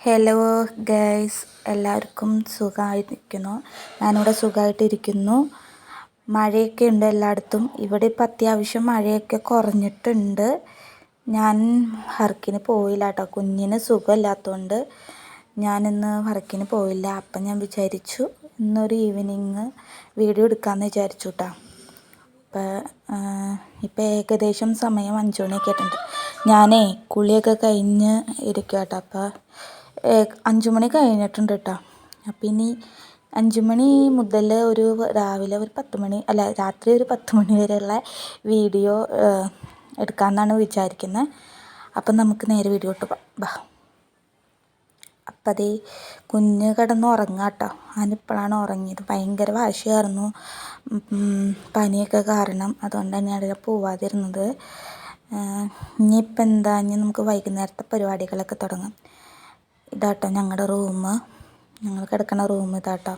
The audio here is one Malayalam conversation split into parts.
ഹലോ ഗൈസ്, എല്ലാവർക്കും സുഖമായിരിക്കുന്നു. ഞാനിവിടെ സുഖമായിട്ടിരിക്കുന്നു. മഴയൊക്കെ ഉണ്ട് എല്ലായിടത്തും. ഇവിടെ ഇപ്പം അത്യാവശ്യം മഴയൊക്കെ കുറഞ്ഞിട്ടുണ്ട്. ഞാൻ വർക്കിന് പോയില്ല കേട്ടോ. കുഞ്ഞിന് സുഖമില്ലാത്തതുകൊണ്ട് ഞാനിന്ന് വർക്കിന് പോയില്ല. അപ്പം ഞാൻ വിചാരിച്ചു ഇന്നൊരു ഈവനിങ് വീഡിയോ എടുക്കാമെന്ന് വിചാരിച്ചു കേട്ടോ. ഇപ്പം ഏകദേശം സമയം 5 മണിയൊക്കെ ആയിട്ടുണ്ട്. ഞാനേ കുളിയൊക്കെ കഴിഞ്ഞ് ഇരിക്കുക കേട്ടോ. അപ്പോൾ 5 മണി കഴിഞ്ഞിട്ടുണ്ട് കേട്ടോ. അപ്പം ഇനി 5 മണി മുതൽ രാവിലെ ഒരു 10 മണി രാത്രി ഒരു 10 മണി വരെയുള്ള വീഡിയോ എടുക്കാമെന്നാണ് വിചാരിക്കുന്നത്. അപ്പം നമുക്ക് നേരെ വീഡിയോ ഇട്ട് ബാ. അപ്പം അതേ കുഞ്ഞ് കിടന്ന് ഉറങ്ങാം കേട്ടോ. അവനിപ്പോഴാണ് ഉറങ്ങിയത്. ഭയങ്കര വാശിയായിരുന്നു, പനിയൊക്കെ കാരണം. അതുകൊണ്ട് തന്നെയാണ് പോവാതിരുന്നത്. ഇനിയിപ്പോൾ എന്താ, ഇനി നമുക്ക് വൈകുന്നേരത്തെ പരിപാടികളൊക്കെ തുടങ്ങാം. ഇതാട്ടോ ഞങ്ങളുടെ ഞങ്ങൾ കിടക്കുന്ന റൂം ഇതാട്ടോ.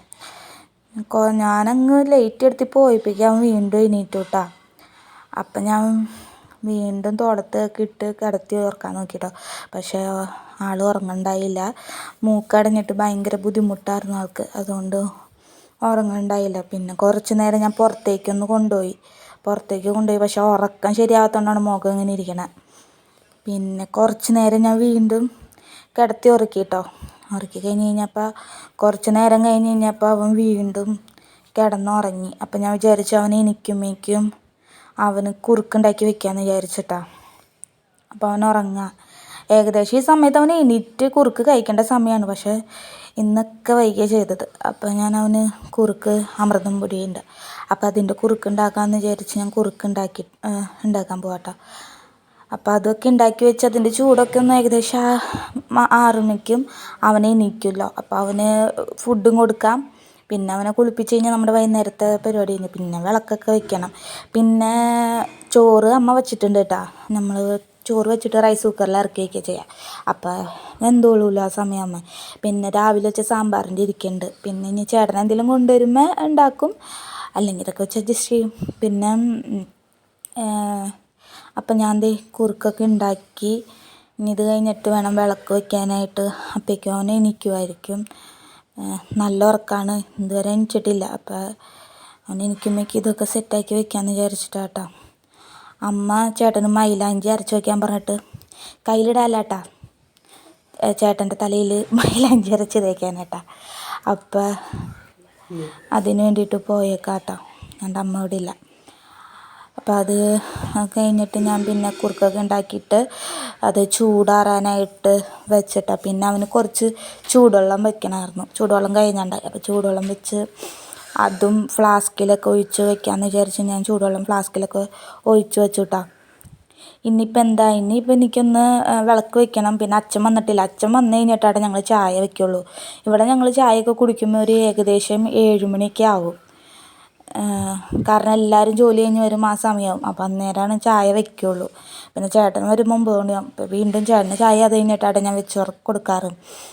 ഞാനങ്ങ് ലൈറ്റ് എടുത്ത് പോയിപ്പിക്കാൻ വീണ്ടും എണീറ്റു കേട്ടോ. അപ്പം ഞാൻ വീണ്ടും തോളത്തൊക്കെ ഇട്ട് കിടത്തി ഉറക്കാൻ നോക്കിട്ടോ. പക്ഷേ ആൾ ഉറങ്ങണ്ടായില്ല. മൂക്കടഞ്ഞിട്ട് ഭയങ്കര ബുദ്ധിമുട്ടായിരുന്നു ആൾക്ക്. അതുകൊണ്ട് ഉറങ്ങണ്ടായില്ല. പിന്നെ കുറച്ച് നേരം ഞാൻ പുറത്തേക്ക് കൊണ്ടുപോയി. പക്ഷേ ഉറക്കം ശരിയാകാത്തതുകൊണ്ടാണ് മുഖം ഇങ്ങനെ ഇരിക്കണത്. പിന്നെ കുറച്ച് നേരം ഞാൻ വീണ്ടും കിടത്തി ഉറക്കി കേട്ടോ. ഉറക്കി കഴിഞ്ഞ് കഴിഞ്ഞപ്പോൾ കുറച്ച് നേരം കഴിഞ്ഞ് കഴിഞ്ഞപ്പോൾ അവൻ വീണ്ടും കിടന്നുറങ്ങി. അപ്പം ഞാൻ വിചാരിച്ചു അവൻ എണീക്കുമ്പോഴേക്കും അവന് കുറുക്കുണ്ടാക്കി വെക്കാമെന്ന് വിചാരിച്ചിട്ടാ. അപ്പോൾ അവൻ ഉറങ്ങുക. ഏകദേശം ഈ സമയത്ത് അവൻ എണീറ്റ് കുറുക്ക് കഴിക്കേണ്ട സമയമാണ്. പക്ഷേ ഇന്നൊക്കെ വൈകിയാണ് ചെയ്തത്. അപ്പോൾ ഞാൻ അവന് കുറുക്ക് അമൃതം പൊടിയുണ്ട്. അപ്പോൾ അതിൻ്റെ കുറുക്ക് ഉണ്ടാക്കാമെന്ന് വിചാരിച്ച് ഞാൻ ഉണ്ടാക്കാൻ പോകാട്ടോ. അപ്പോൾ അതൊക്കെ ഉണ്ടാക്കി വെച്ച് അതിൻ്റെ ചൂടൊക്കെ ഒന്ന് ഏകദേശം 6 മണിക്കും അവനെ എണീക്കുമല്ലോ. അപ്പോൾ അവന് ഫുഡും കൊടുക്കാം. പിന്നെ അവനെ കുളിപ്പിച്ച് കഴിഞ്ഞാൽ നമ്മുടെ വൈകുന്നേരത്തെ പരിപാടി കഴിഞ്ഞു. പിന്നെ വിളക്കൊക്കെ വെക്കണം. പിന്നെ ചോറ് അമ്മ വെച്ചിട്ടുണ്ട് കേട്ടോ. നമ്മൾ ചോറ് വെച്ചിട്ട് റൈസ് കുക്കറിൽ ഇറക്കി വയ്ക്കുക ചെയ്യുക. അപ്പോൾ വെന്തോളൂല്ലോ ആ സമയമാകുമ്പോൾ. പിന്നെ രാവിലെ വെച്ച സാമ്പാറിൻ്റെ ഇരിക്കുന്നുണ്ട്. പിന്നെ ഇനി ചേട്ടൻ എന്തെങ്കിലും കൊണ്ടുവരുമ്പോൾ ഉണ്ടാക്കും, അല്ലെങ്കിൽ ഇതൊക്കെ വെച്ച് അഡ്ജസ്റ്റ് ചെയ്യും. പിന്നെ അപ്പം ഞാൻ കുറുക്കൊക്കെ ഉണ്ടാക്കി. ഇനി ഇത് കഴിഞ്ഞിട്ട് വേണം വിളക്ക് വയ്ക്കാനായിട്ട്. അപ്പോഴേക്കും അവൻ എണീക്കുമായിരിക്കും. നല്ല ഉറക്കമാണ്, ഇതുവരെ എണീച്ചിട്ടില്ല. അപ്പോൾ അവൻ എണീക്കുമ്പോഴേക്കും ഇതൊക്കെ സെറ്റാക്കി വെക്കാമെന്ന് വിചാരിച്ചിട്ടാണ് കേട്ടോ. അമ്മ ചേട്ടന് മൈലാഞ്ചി അരച്ച് വയ്ക്കാൻ പറഞ്ഞിട്ട് കയ്യിലിടാല്ല കേട്ടോ, ചേട്ടൻ്റെ തലയിൽ മൈലാഞ്ചി അരച്ച് തേക്കാനായിട്ടാ. അപ്പം അതിന് വേണ്ടിയിട്ട് പോയേക്കാം കേട്ടോ. എൻ്റെ അമ്മ ഇവിടെ ഇല്ല. അപ്പോൾ അത് കഴിഞ്ഞിട്ട് ഞാൻ പിന്നെ കുറുക്കൊക്കെ ഉണ്ടാക്കിയിട്ട് അത് ചൂടാറാനായിട്ട് വെച്ചിട്ടാണ്. പിന്നെ അവന് കുറച്ച് ചൂടുവെള്ളം വെക്കണമായിരുന്നു. ചൂടുവെള്ളം കഴിഞ്ഞുണ്ടായി. അപ്പോൾ ചൂടുവെള്ളം വെച്ച് അതും ഫ്ലാസ്കിലൊക്കെ ഒഴിച്ച് വെക്കാമെന്ന് വിചാരിച്ച് ഞാൻ ചൂടുവെള്ളം ഫ്ലാസ്കിലൊക്കെ ഒഴിച്ച് വെച്ചു കേട്ടോ. ഇനിയിപ്പോൾ എന്താ, ഇനിയിപ്പോൾ എനിക്കൊന്ന് വിളക്ക് വെക്കണം. പിന്നെ അച്ഛൻ വന്നിട്ടില്ല. അച്ഛൻ വന്നു കഴിഞ്ഞിട്ടാണ് ഞങ്ങൾ ചായ വയ്ക്കുള്ളൂ. ഇവിടെ ഞങ്ങൾ ചായയൊക്കെ കുടിക്കുമ്പോൾ ഒരു ഏകദേശം 7 മണിയൊക്കെ ആവും. കാരണം എല്ലാവരും ജോലി കഴിഞ്ഞ് വരും ആ സമയമാവും. അപ്പോൾ അന്നേരമാണ് ചായ വയ്ക്കുള്ളൂ. പിന്നെ ചേട്ടൻ വരുമ്പോൾ 9 മണിയാവും. അപ്പോൾ വീണ്ടും ചേട്ടന് ചായ അത് കഴിഞ്ഞിട്ടാണ് ഞാൻ വെച്ച് കൊടുക്കാറ്.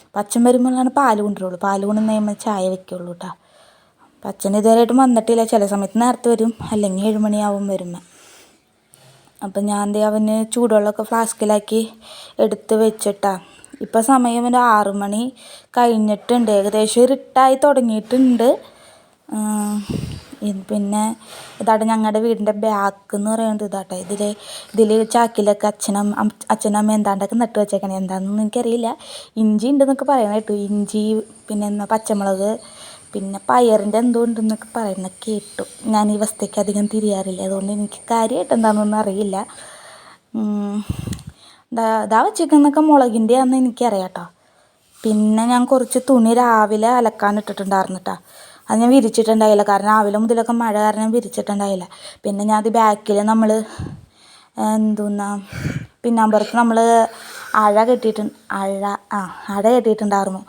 അപ്പം അച്ഛൻ വരുമ്പോഴാണ് പാല് കൊണ്ടുവരുള്ളൂ. പാല് കൊണ്ടുവന്ന് കഴിയുമ്പോൾ ചായ വയ്ക്കുള്ളൂ കേട്ടോ. അപ്പം അച്ഛൻ ഇതുവരെയായിട്ടും വന്നിട്ടില്ല. ചില സമയത്ത് നേരത്തെ വരും, അല്ലെങ്കിൽ 7 മണിയാവും വരുമ്പോൾ. അപ്പം ഞാൻ അവന് ചൂടുവെള്ളമൊക്കെ ഫ്ലാസ്കിലാക്കി എടുത്ത് വെച്ചിട്ടാണ്. ഇപ്പം സമയം ഒരു 6 മണി കഴിഞ്ഞിട്ടുണ്ട്. ഏകദേശം ഇരുട്ടായി തുടങ്ങിയിട്ടുണ്ട്. പിന്നെ ഇതാട്ടെ ഞങ്ങളുടെ വീടിൻ്റെ ബാക്ക് എന്ന് പറയുന്നത് ഇതാട്ടെ. ഇതിൽ ചാക്കിലൊക്കെ അച്ഛനും അമ്മ എന്താണ്ടൊക്കെ നട്ട് വെച്ചേക്കണേ. എന്താണെന്നൊന്നും എനിക്കറിയില്ല. ഇഞ്ചി ഉണ്ടെന്നൊക്കെ പറയുന്നത് കേട്ടു. ഇഞ്ചി, പിന്നെ പച്ചമുളക്, പിന്നെ പയറിൻ്റെ എന്തോ ഉണ്ടെന്നൊക്കെ പറയുന്നത് കേട്ടു. ഞാൻ ഈ വസ്തുക്ക് അധികം തിരിയാറില്ല, അതുകൊണ്ട് എനിക്ക് കാര്യമായിട്ട് എന്താണെന്നൊന്നും അറിയില്ല. ഇതാ വെച്ചേക്കുന്നൊക്കെ മുളകിൻ്റെ ആണെന്ന് എനിക്കറിയാം കേട്ടോ. പിന്നെ ഞാൻ കുറച്ച് തുണി രാവിലെ അലക്കാൻ ഇട്ടിട്ടുണ്ടായിരുന്നു കേട്ടോ. അത് ഞാൻ വിരിച്ചിട്ടുണ്ടായില്ല, കാരണം രാവിലെ മുതലൊക്കെ മഴ കാരണം വിരിച്ചിട്ടുണ്ടായില്ല. പിന്നെ ഞാൻ അത് ബാക്കിൽ നമ്മൾ പിന്നാമ്പുറത്ത് നമ്മൾ അഴ കെട്ടിയിട്ടുണ്ടായിരുന്നു.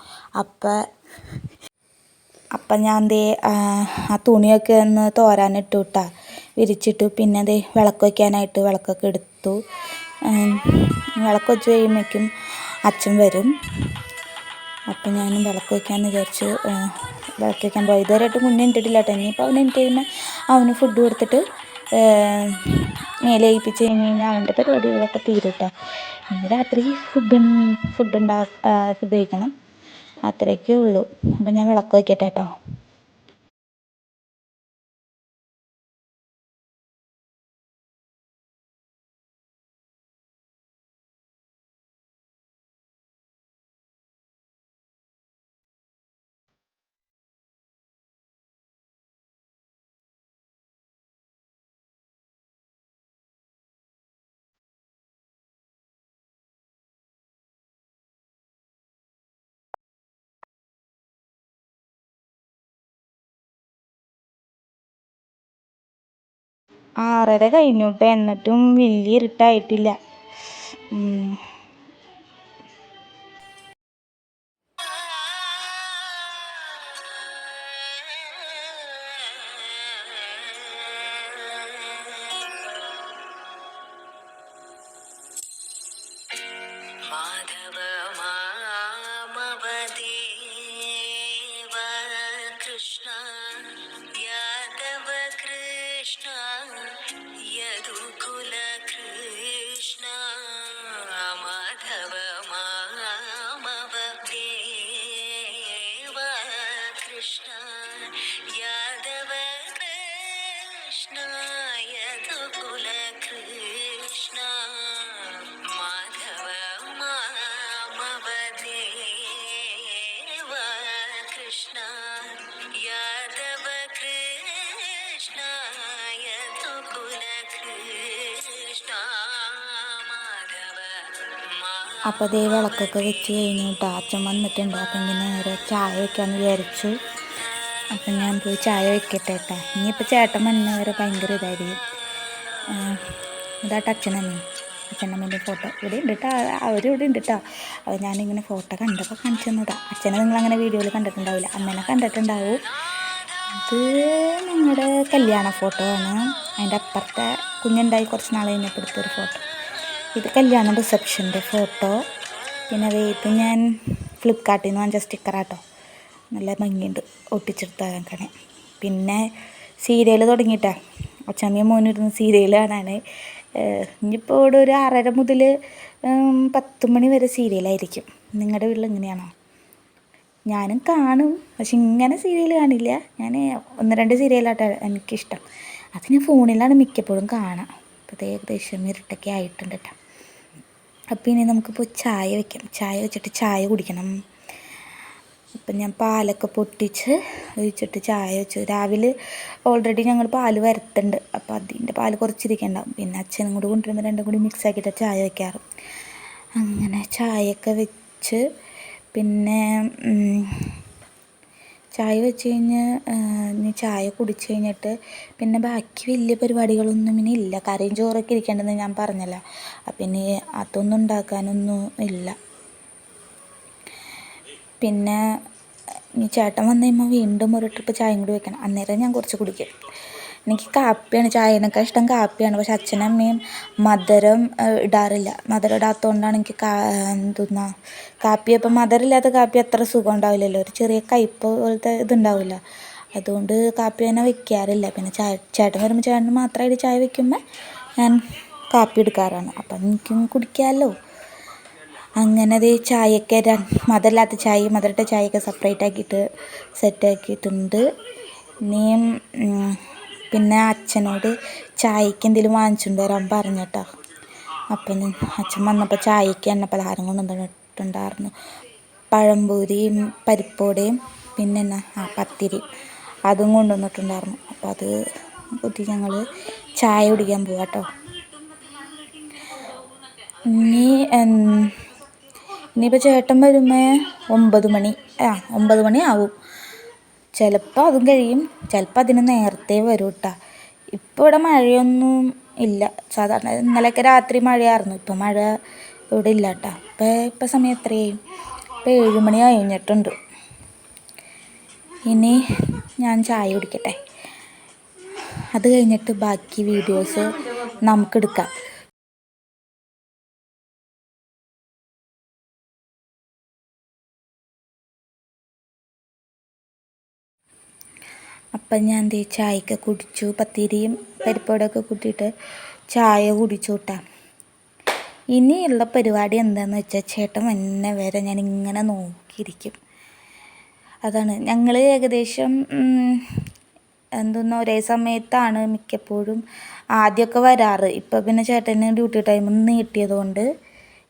അപ്പം ഞാൻ ആ തുണിയൊക്കെ ഒന്ന് തോരാനിട്ടു കേട്ടോ, വിരിച്ചിട്ടു. പിന്നെ വിളക്ക് വയ്ക്കാനായിട്ട് വിളക്കൊക്കെ എടുത്തു. വിളക്ക് വെച്ച് കഴിയുമ്പോഴേക്കും അച്ഛൻ വരും. അപ്പം ഞാൻ വിളക്ക് വയ്ക്കാമെന്ന് വിചാരിച്ച് വിളക്ക് വയ്ക്കാൻ പോയി. ഇതുവരെയായിട്ട് കുഞ്ഞ് എണീറ്റിട്ടില്ല കേട്ടോ. ഇനിയിപ്പോൾ അവൻ എണീറ്റ് കഴിയുമ്പോൾ അവന് ഫുഡ് കൊടുത്തിട്ട് മേലേൽപ്പിച്ച് കഴിഞ്ഞ് കഴിഞ്ഞാൽ അവൻ്റെ പരിപാടികളൊക്കെ തീരട്ടെ. ഇന്ന് രാത്രി ഫുഡ് കഴിക്കണം, അത്രയൊക്കെ ഉള്ളൂ. അപ്പം ഞാൻ വിളക്ക് വയ്ക്കട്ടെ കേട്ടോ. ആറര കഴിഞ്ഞു ഇപ്പം, എന്നിട്ടും വലിയ ഇരുട്ടായിട്ടില്ല. അപ്പോൾ ദേ വിളക്കൊക്കെ വെച്ച് കഴിഞ്ഞു കേട്ടോ. അച്ഛൻ വന്നിട്ടുണ്ട്. അപ്പം ഇങ്ങനെ നേരെ ചായ വയ്ക്കാമെന്ന് വിചാരിച്ചു. അപ്പം ഞാൻ പോയി ചായ വയ്ക്കട്ടെ കേട്ടോ. ഇനിയിപ്പോൾ ചേട്ടൻ വന്നവരെ ഭയങ്കര ഇതായിരിക്കും. ഇതായിട്ട് അച്ഛനമ്മേൻ്റെ ഫോട്ടോ ഇവിടെ ഉണ്ട് കേട്ടോ. അവരിവിടെ ഉണ്ട് കേട്ടോ. അപ്പോൾ ഞാനിങ്ങനെ ഫോട്ടോ കണ്ടപ്പോൾ കാണിച്ചു തന്നതാ. അച്ഛനെ നിങ്ങളങ്ങനെ വീഡിയോയിൽ കണ്ടിട്ടുണ്ടാവില്ല, അമ്മേനെ കണ്ടിട്ടുണ്ടാവും. ഇത് ഞങ്ങളുടെ കല്യാണ ഫോട്ടോ ആണ്. അതിൻ്റെ അപ്പുറത്തെ കുഞ്ഞുണ്ടായി കുറച്ച് നാൾ കഴിഞ്ഞപ്പോൾ എടുത്തൊരു ഫോട്ടോ. ഇത് കല്യാണ റിസപ്ഷൻ്റെ ഫോട്ടോ. പിന്നെ ഇത് ഞാൻ ഫ്ലിപ്കാർട്ടിൽ നിന്ന് വാങ്ങിച്ച സ്റ്റിക്കറാട്ടോ, നല്ല ഭംഗിയുണ്ട് ഒട്ടിച്ചെടുത്താക്കണേ. പിന്നെ സീരിയൽ തുടങ്ങിയിട്ടാ, അച്ഛമ്മയും മോനിരുന്ന് സീരിയൽ കാണാൻ. ഇനിയിപ്പോൾ ഇവിടെ ഒരു 6:30 മുതൽ 10 മണി വരെ സീരിയലായിരിക്കും. നിങ്ങളുടെ വീട്ടിൽ എങ്ങനെയാണോ? ഞാനും കാണും, പക്ഷെ ഇങ്ങനെ സീരിയൽ കാണില്ല. ഞാൻ 1-2 സീരിയലാട്ടോ എനിക്കിഷ്ടം. അത് ഞാൻ ഫോണിലാണ് മിക്കപ്പോഴും കാണാം. അപ്പോൾ ഏകദേശം ഇരുട്ടൊക്കെ ആയിട്ടുണ്ട് കേട്ടോ. അപ്പോൾ ഇനി നമുക്കിപ്പോൾ ചായ വയ്ക്കാം. ചായ വെച്ചിട്ട് ചായ കുടിക്കണം. അപ്പം ഞാൻ പാലൊക്കെ പൊട്ടിച്ച് ഒഴിച്ചിട്ട് ചായ വെച്ചു. രാവിലെ ഓൾറെഡി ഞങ്ങൾ പാല് വരത്തുണ്ട്, അപ്പോൾ അതിൻ്റെ പാല് കുറച്ചിരിക്കണ്ടാവും. പിന്നെ അച്ഛനും കൂടി കൊണ്ടുവരുമ്പോൾ രണ്ടും കൂടി മിക്സ് ആക്കിയിട്ട് ചായ വയ്ക്കാറ്. അങ്ങനെ ചായയൊക്കെ വെച്ച് പിന്നെ ചായ വെച്ച് കഴിഞ്ഞ് ഇനി ചായ കുടിച്ച് കഴിഞ്ഞിട്ട് പിന്നെ ബാക്കി വലിയ പരിപാടികളൊന്നും ഇനി ഇല്ല. കറിയും ചോറൊക്കെ ഇരിക്കേണ്ടതെന്ന് ഞാൻ പറഞ്ഞല്ലോ. അപ്പം ഇനി അതൊന്നും ഉണ്ടാക്കാനൊന്നും ഇല്ല. പിന്നെ ഇനി ചേട്ടൻ വന്നു കഴിയുമ്പോൾ വീണ്ടും ഒരു ട്രിപ്പ് ചായയും കൂടി വെക്കണം. അന്നേരം ഞാൻ കുറച്ച് കുടിക്കും. എനിക്ക് കാപ്പിയാണ്, ചായനൊക്കെ ഇഷ്ടം കാപ്പിയാണ്. പക്ഷെ അച്ഛനും അമ്മയും മധുരം ഇടാറില്ല. മധുരം ഇടാത്തതുകൊണ്ടാണ് എനിക്ക് കാപ്പി. അപ്പം മധുരമില്ലാത്ത കാപ്പി അത്ര സുഖം ഉണ്ടാവില്ലല്ലോ, ഒരു ചെറിയ കയ്പ്പ് പോലത്തെ ഇതുണ്ടാവില്ല. അതുകൊണ്ട് കാപ്പി തന്നെ വെക്കാറില്ല. പിന്നെ ചേട്ടൻ വരുമ്പോൾ ചേട്ടൻ മാത്രമായിട്ട് ചായ വയ്ക്കുമ്പോൾ ഞാൻ കാപ്പി എടുക്കാറാണ്. അപ്പം എനിക്കും കുടിക്കാമല്ലോ. അങ്ങനെ അത് ചായയൊക്കെ മധുരമില്ലാത്ത ചായയും മധുരട്ട ചായയൊക്കെ സെപ്പറേറ്റ് ആക്കിയിട്ട് സെറ്റാക്കിയിട്ടുണ്ട്. ഇനിയും പിന്നെ അച്ഛനോട് ചായക്ക് എന്തെങ്കിലും വാങ്ങിച്ചുകൊണ്ട് വരാൻ പറഞ്ഞിട്ടോ. അപ്പം അച്ഛൻ വന്നപ്പോൾ ചായക്ക് എണ്ണ പലഹാരം കൊണ്ടുവന്നിട്ടുണ്ടായിരുന്നു. പഴംപൊരിയും പരിപ്പോടെയും പിന്നെ പത്തിരി അതും കൊണ്ടുവന്നിട്ടുണ്ടായിരുന്നു. അപ്പോൾ അത് കൂട്ടി ഞങ്ങൾ ചായ കുടിക്കാൻ പോവാം കേട്ടോ. ഇനിയിപ്പോൾ ചേട്ടൻ വരുമ്പോൾ 9 മണി ആവും. ചിലപ്പോൾ അതും കഴിയും, ചിലപ്പോൾ അതിന് നേരത്തെ വരും കേട്ടോ. ഇപ്പോൾ ഇവിടെ മഴയൊന്നും ഇല്ല. സാധാരണ ഇന്നലെയൊക്കെ രാത്രി മഴയായിരുന്നു. ഇപ്പോൾ മഴ ഇവിടെ ഇല്ല കേട്ടോ. ഇപ്പം സമയം എത്രയായി? ഇപ്പോൾ 7 മണി കഴിഞ്ഞിട്ടുണ്ട്. ഇനി ഞാൻ ചായ കുടിക്കട്ടെ. അത് കഴിഞ്ഞിട്ട് ബാക്കി വീഡിയോസ് നമുക്കെടുക്കാം. അപ്പം ഞാൻ ദേ ചായയൊക്കെ കുടിച്ചു, പത്തിരിയും പരിപ്പോടൊക്കെ കൂട്ടിയിട്ട് ചായ കുടിച്ചു കൂട്ടാ. ഇനിയുള്ള പരിപാടി എന്താണെന്ന് വെച്ചാൽ ചേട്ടൻ വന്നെ വരെ ഞാൻ ഇങ്ങനെ നോക്കിയിരിക്കും. അതാണ് ഞങ്ങൾ ഏകദേശം ഒരേ സമയത്താണ് മിക്കപ്പോഴും ആദ്യമൊക്കെ വരാറ്. ഇപ്പം പിന്നെ ചേട്ടന് ഡ്യൂട്ടി ടൈം നീട്ടിയതുകൊണ്ട്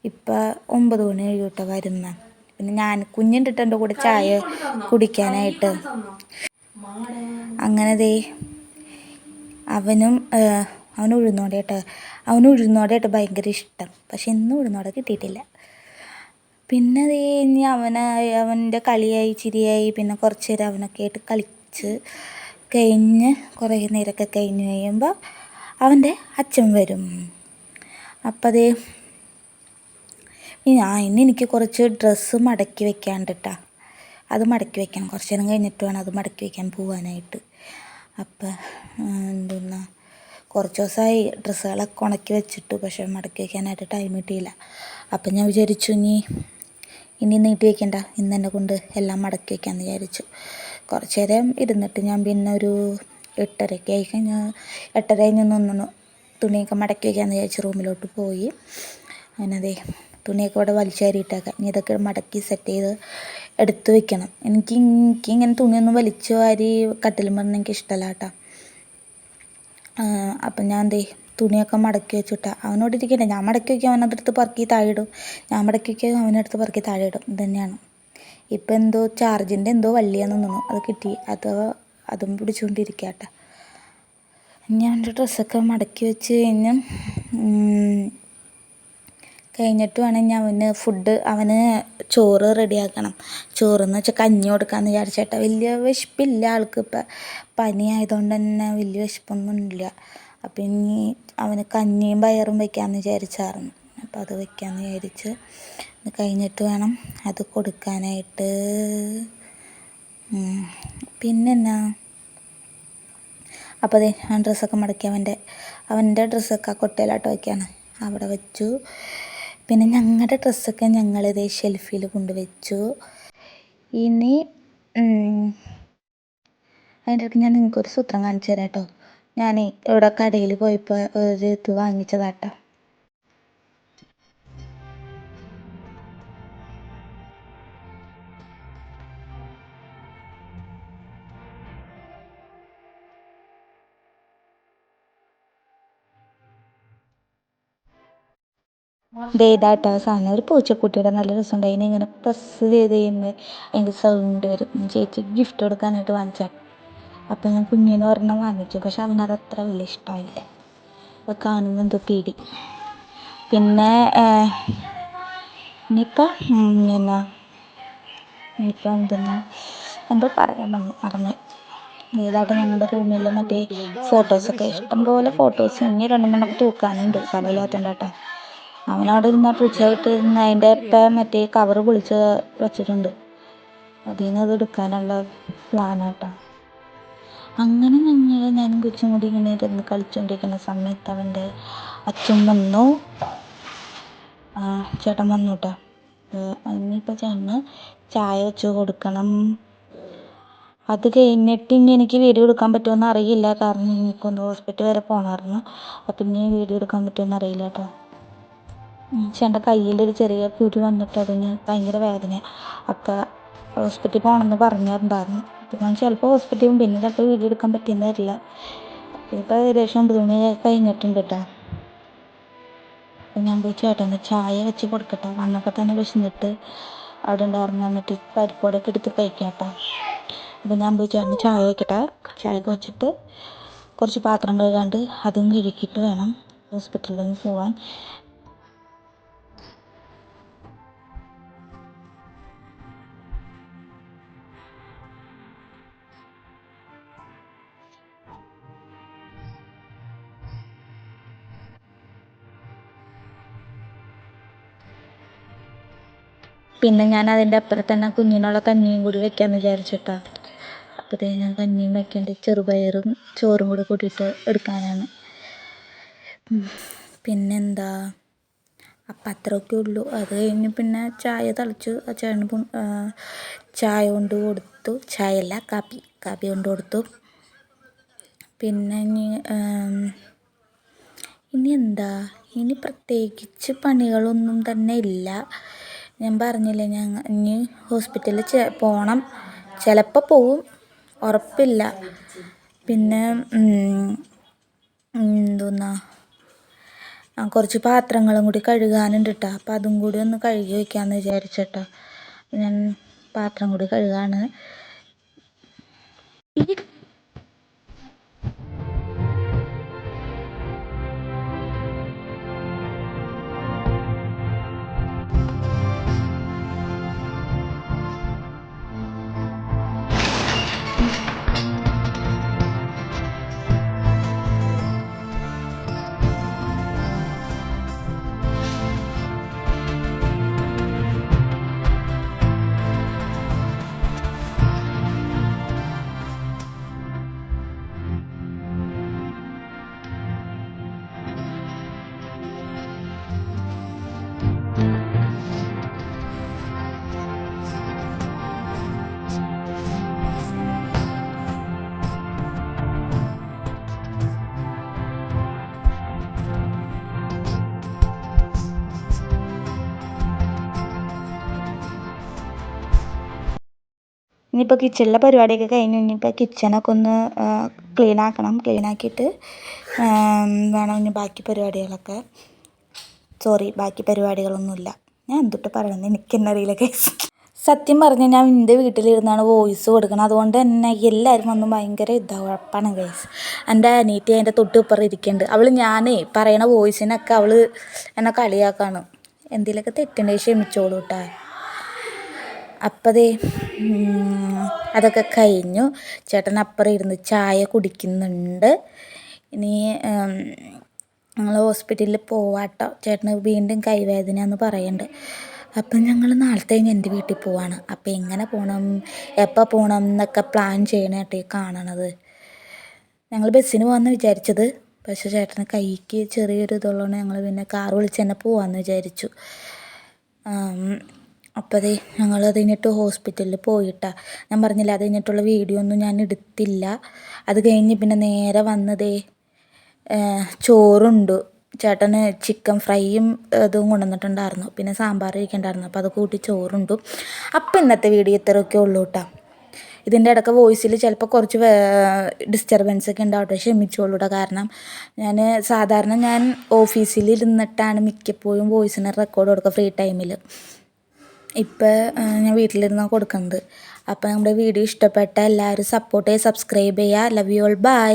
ഇപ്പം 9 മണി കഴിയൂട്ടോ വരുന്ന. പിന്നെ ഞാൻ കുഞ്ഞുണ്ടിട്ട് എൻ്റെ കൂടെ ചായ കുടിക്കാനായിട്ട്. അങ്ങനെ ദേ അവന് ഉഴുന്നോടെയായിട്ട് ഭയങ്കര ഇഷ്ടം. പക്ഷെ ഇന്ന് ഉഴുന്നോടെ കിട്ടിയിട്ടില്ല. പിന്നെ അതേ ഇനി അവൻ്റെ കളിയായി ചിരിയായി പിന്നെ കുറച്ച് നേരം അവനൊക്കെ ആയിട്ട് കളിച്ച് കഴിഞ്ഞ് കുറേ നേരമൊക്കെ കഴിഞ്ഞ് കഴിയുമ്പോൾ അവൻ്റെ അച്ഛൻ വരും. അപ്പം അതേ ഇനി എനിക്ക് കുറച്ച് ഡ്രസ്സ് മടക്കി വെക്കാണ്ട് കേട്ടോ. അത് മടക്കി വെക്കണം. കുറച്ച് നേരം കഴിഞ്ഞിട്ട് വേണം അത് മടക്കി വെക്കാൻ പോകാനായിട്ട്. അപ്പം കുറച്ച് ദിവസമായി ഡ്രസ്സുകളൊക്കെ ഉണക്കി വെച്ചിട്ട്, പക്ഷേ മടക്കി വയ്ക്കാനായിട്ട് ടൈം കിട്ടിയില്ല. അപ്പം ഞാൻ വിചാരിച്ചു ഇനി നീട്ടി വയ്ക്കണ്ട, ഇന്ന് എന്നെ കൊണ്ട് എല്ലാം മടക്കി വയ്ക്കാമെന്ന് വിചാരിച്ചു. കുറച്ച് നേരം ഇരുന്നിട്ട് ഞാൻ പിന്നെ ഒരു 8:30 ആയി കഴിഞ്ഞാൽ 8:30 കഴിഞ്ഞൊന്ന് തുണിയൊക്കെ മടക്കി വയ്ക്കാമെന്ന് വിചാരിച്ച് റൂമിലോട്ട് പോയി. അങ്ങനെ അതെ തുണിയൊക്കെ ഇവിടെ വലിച്ചേറിയിട്ടേക്കാം. ഇനി ഇതൊക്കെ മടക്കി സെറ്റ് ചെയ്ത് എടുത്ത് വെക്കണം. എനിക്കിങ്ങനെ തുണിയൊന്നും വലിച്ചു വാരി കട്ടിലുമ്പോൾ എനിക്ക് ഇഷ്ടമല്ല കേട്ടോ. അപ്പം ഞാൻ തുണിയൊക്കെ മടക്കി വെച്ചിട്ടാ അവനോട് ഇരിക്കട്ടെ. ഞാൻ മടക്കി വയ്ക്കും, അവനതെടുത്ത് പറക്കി താഴെ ഇടും. ഞാൻ മടക്കി വയ്ക്കും, അവനെടുത്ത് പറക്കി താഴെ ഇടും. ഇത് തന്നെയാണ്. ഇപ്പം എന്തോ ചാർജിൻ്റെ എന്തോ വള്ളിയാന്ന് തോന്നുന്നു, അത് കിട്ടി. അതും പിടിച്ചുകൊണ്ടിരിക്കുക കേട്ടോ. ഞാൻ എൻ്റെ ഡ്രസ്സൊക്കെ മടക്കി വെച്ച് കഴിഞ്ഞിട്ട് വേണം അവന് ചോറ് റെഡിയാക്കണം. ചോറെന്ന് വെച്ചാൽ കഞ്ഞി കൊടുക്കാമെന്ന് വിചാരിച്ചേട്ടാ. വലിയ വിശപ്പില്ല ആൾക്ക്. ഇപ്പം പനി ആയതുകൊണ്ട് തന്നെ വലിയ വിശപ്പൊന്നും ഇല്ല. അപ്പം ഇനി അവന് കഞ്ഞിയും പയറും വയ്ക്കാമെന്ന് വിചാരിച്ചായിരുന്നു. അപ്പം അത് വയ്ക്കാമെന്ന് വിചാരിച്ച് കഴിഞ്ഞിട്ട് വേണം അത് കൊടുക്കാനായിട്ട്. പിന്നെന്നാ അപ്പോൾ അതെ ഞാൻ ഡ്രസ്സൊക്കെ മടക്കി അവൻ്റെ ഡ്രസ്സൊക്കെ ആ കൊട്ടയിലാട്ട് വയ്ക്കുകയാണ്. അവിടെ വെച്ചു. പിന്നെ ഞങ്ങളുടെ ഡ്രസ്സൊക്കെ ഞങ്ങളിതേ ഷെൽഫിൽ കൊണ്ടുവച്ചു. ഇനി അതിൻ്റെ ഇടയ്ക്ക് ഞാൻ നിങ്ങൾക്കൊരു സൂത്രം കാണിച്ചു തരാം കേട്ടോ. ഞാൻ ഇവിടെ കടയിൽ പോയപ്പോൾ ഒരു ഇത് വാങ്ങിച്ചതാട്ടോ. ഇതാട്ടോ സാധനം. ഒരു പൂച്ചക്കുട്ടിയുടെ നല്ല രസമുണ്ടായിന്. ഇങ്ങനെ പ്രസ് ചെയ്ത് കഴിയുമ്പോൾ അതിൻ്റെ സൗണ്ട് വരും. ചേച്ചി ഗിഫ്റ്റ് കൊടുക്കാനായിട്ട് വാങ്ങിച്ചാൽ. അപ്പം ഞാൻ കുഞ്ഞിന് ഒരെണ്ണം വാങ്ങിച്ചു. പക്ഷെ അവനത് അത്ര വലിയ ഇഷ്ടമായില്ല. അപ്പോൾ കാണുമ്പോൾ എന്തോ പേടി. പിന്നെ ഇനിയിപ്പം എന്തോ പറയാൻ മറന്നു. ഇതായിട്ട് ഞങ്ങളുടെ റൂമിൽ മറ്റേ ഫോട്ടോസൊക്കെ ഇഷ്ടംപോലെ ഫോട്ടോസ് ഇനി 2 തൂക്കാനുണ്ട്. സ്ഥലമില്ലാത്തതുകൊണ്ട് കേട്ടോ. അവനവിടെ ഇരുന്ന ഫ്രിഡ്ജായിട്ട് ഇരുന്ന് അതിൻ്റെ ഇപ്പം മറ്റേ കവറ് പൊളിച്ച് വെച്ചിട്ടുണ്ട്. അതിൽ നിന്ന് അത് എടുക്കാനുള്ള പ്ലാനാട്ടോ. അങ്ങനെ ഞാനും കൊച്ചും കൂടി ഇങ്ങനെ ഇരുന്ന് കളിച്ചുകൊണ്ടിരിക്കുന്ന സമയത്ത് അവൻ്റെ അച്ഛൻ വന്നു. ചേട്ടൻ വന്നു കേട്ടോ. ഇനിയിപ്പോൾ ചേട്ടന് ചായ വെച്ച് കൊടുക്കണം. അത് കഴിഞ്ഞിട്ട് ഇനി എനിക്ക് വീഡിയോ എടുക്കാൻ പറ്റുമെന്ന് അറിയില്ല. കാരണം എനിക്കൊന്ന് ഹോസ്പിറ്റൽ വരെ പോകണമായിരുന്നു. അപ്പം ഇനി വീഡിയോ എടുക്കാൻ പറ്റുമെന്ന് അറിയില്ല കേട്ടോ. ചേട്ടൻ്റെ കയ്യിലൊരു ചെറിയ കുരു വന്നിട്ട് അതിന് ഭയങ്കര വേദന. അപ്പം ഹോസ്പിറ്റലിൽ പോകണമെന്ന് പറഞ്ഞിട്ടുണ്ടായിരുന്നു. അപ്പം ഞാൻ ചിലപ്പോൾ ഹോസ്പിറ്റലിൽ പോകും. പിന്നെ ചിലപ്പോൾ വീഡിയോ എടുക്കാൻ പറ്റിയെന്ന് വരില്ല. ഇപ്പോൾ ഏകദേശം 9 മണി കഴിഞ്ഞിട്ടുണ്ട് കേട്ടോ. അപ്പം ഞാൻ പോയി ചേട്ടന് ചായ വെച്ച് കൊടുക്കട്ടെ. വന്നപ്പോൾ തന്നെ വിശന്നിട്ട് അവിടെ ഉണ്ടായിരുന്നു. എന്നിട്ട് പരിപ്പോടൊക്കെ എടുത്ത് കഴിക്കാം കേട്ടോ. അപ്പം ഞാൻ പോയി ചേട്ടന് ചായ വയ്ക്കട്ടെ. ചായയൊക്കെ വെച്ചിട്ട് കുറച്ച് പാത്രം കഴുകാണ്ട് അതും കഴുകിയിട്ട് വേണം ഹോസ്പിറ്റലിൽ പോകാൻ. പിന്നെ ഞാൻ അതിൻ്റെ അപ്പുറം തന്നെ കുഞ്ഞിനുള്ള കഞ്ഞിയും കൂടി വെക്കാമെന്ന് വിചാരിച്ചിട്ടാണ്. അപ്പോഴത്തേക്ക് ഞാൻ കഞ്ഞിയും വെക്കേണ്ട ചെറുപയറും ചോറും കൂടി കൂട്ടിയിട്ട് എടുക്കാനാണ്. പിന്നെന്താ, അപ്പം അത്രയൊക്കെ ഉള്ളൂ. അത് കഴിഞ്ഞ് പിന്നെ ചായ തിളച്ചു. ചേട്ടന് ചായ കൊണ്ട് കൊടുത്തു. ചായയല്ല, കാപ്പി കൊണ്ട് കൊടുത്തു. പിന്നെ ഇനി എന്താ, ഇനി പ്രത്യേകിച്ച് പണികളൊന്നും തന്നെ ഇല്ല. ഞാൻ പറഞ്ഞില്ലേ, ഇനി ഹോസ്പിറ്റലിൽ പോകണം. ചിലപ്പോൾ പോവും, ഉറപ്പില്ല. പിന്നെ എന്തോന്നാ, കുറച്ച് പാത്രങ്ങളും കൂടി കഴുകാനുണ്ട് കേട്ടോ. അപ്പം അതും കൂടി ഒന്ന് കഴുകി വയ്ക്കാമെന്ന് വിചാരിച്ചേട്ടോ. ഞാൻ പാത്രം കൂടി കഴുകാണ്. ഇനിയിപ്പോൾ കിച്ചണിലെ പരിപാടിയൊക്കെ കഴിഞ്ഞ് ഇനിയിപ്പോൾ കിച്ചണൊക്കെ ഒന്ന് ക്ലീൻ ആക്കണം. ക്ലീൻ ആക്കിയിട്ട് വേണം ഇനി ബാക്കി പരിപാടികളൊന്നുമില്ല. ഞാൻ എന്തൊട്ട് പറയണമെന്ന് എനിക്ക് തന്നെ അറിയില്ല കേസ്. സത്യം പറഞ്ഞാൽ ഞാൻ എൻ്റെ വീട്ടിലിരുന്നാണ് വോയിസ് കൊടുക്കണം. അതുകൊണ്ട് തന്നെ എല്ലാവരും വന്ന് ഭയങ്കര ഉഴപ്പാണ് കേസ്. എൻ്റെ അനിയത്തി അതിൻ്റെ തൊട്ടിപ്പുറം ഇരിക്കുന്നുണ്ട്. ഞാനേ പറയണ വോയിസിനൊക്കെ അവൾ എന്നെ കളിയാക്കാണ്. എന്തെങ്കിലുമൊക്കെ തെറ്റുണ്ടെങ്കിൽ ക്ഷമിച്ചോളൂ കേട്ടോ. അപ്പം അതൊക്കെ കഴിഞ്ഞു. ചേട്ടൻ അപ്പുറം ഇരുന്ന് ചായ കുടിക്കുന്നുണ്ട്. ഇനി ഞങ്ങൾ ഹോസ്പിറ്റലിൽ പോവാട്ടോ. ചേട്ടന് വീണ്ടും കൈവേദനയെന്ന് പറയുന്നുണ്ട്. അപ്പം ഞങ്ങൾ നാളത്തെ കഴിഞ്ഞ് എൻ്റെ വീട്ടിൽ പോവാണ്. അപ്പം എങ്ങനെ പോകണം, എപ്പോൾ പോകണം എന്നൊക്കെ പ്ലാൻ ചെയ്യണേട്ടോ കാണണത്. ഞങ്ങൾ ബസ്സിന് പോകാമെന്ന് വിചാരിച്ചത്. പക്ഷേ ചേട്ടന് കൈക്ക് ചെറിയൊരു ഇതുള്ളതുകൊണ്ട് ഞങ്ങൾ പിന്നെ കാർ വിളിച്ച് തന്നെ പോകാമെന്ന് വിചാരിച്ചു. അപ്പോൾ ഞങ്ങൾ അത് കഴിഞ്ഞിട്ട് ഹോസ്പിറ്റലിൽ പോയിട്ടാണ്. ഞാൻ പറഞ്ഞില്ല, അത് കഴിഞ്ഞിട്ടുള്ള വീഡിയോ ഒന്നും ഞാൻ എടുത്തില്ല. അത് കഴിഞ്ഞ് പിന്നെ നേരെ വന്നതേ ചോറുണ്ട്. ചേട്ടന് ചിക്കൻ ഫ്രൈയും ഇതും കൊണ്ടുവന്നിട്ടുണ്ടായിരുന്നു. പിന്നെ സാമ്പാർ ഇരിക്കണ്ടായിരുന്നു. അപ്പോൾ അത് കൂട്ടി ചോറുണ്ടു. അപ്പോൾ ഇന്നത്തെ വീഡിയോ ഇത്രയൊക്കെ ഉള്ളൂ കേട്ടോ. ഇതിൻ്റെ ഇടയ്ക്ക് വോയിസിൽ ചിലപ്പോൾ കുറച്ച് ഡിസ്റ്റർബൻസ് ഒക്കെ ഉണ്ടാവട്ടെ, ക്ഷമിച്ചോളൂട്ടോ. കാരണം സാധാരണ ഞാൻ ഓഫീസിലിരുന്നിട്ടാണ് മിക്കപ്പോഴും വോയിസിന് റെക്കോർഡ് കൊടുക്കുക ഫ്രീ ടൈമിൽ. ഇപ്പം ഞാൻ വീട്ടിലിരുന്നാണ് കൊടുക്കുന്നത്. അപ്പോൾ നമ്മുടെ വീഡിയോ ഇഷ്ടപ്പെട്ട എല്ലാവരും സപ്പോർട്ട് ചെയ്യുക, സബ്സ്ക്രൈബ് ചെയ്യുക. Love you all, by.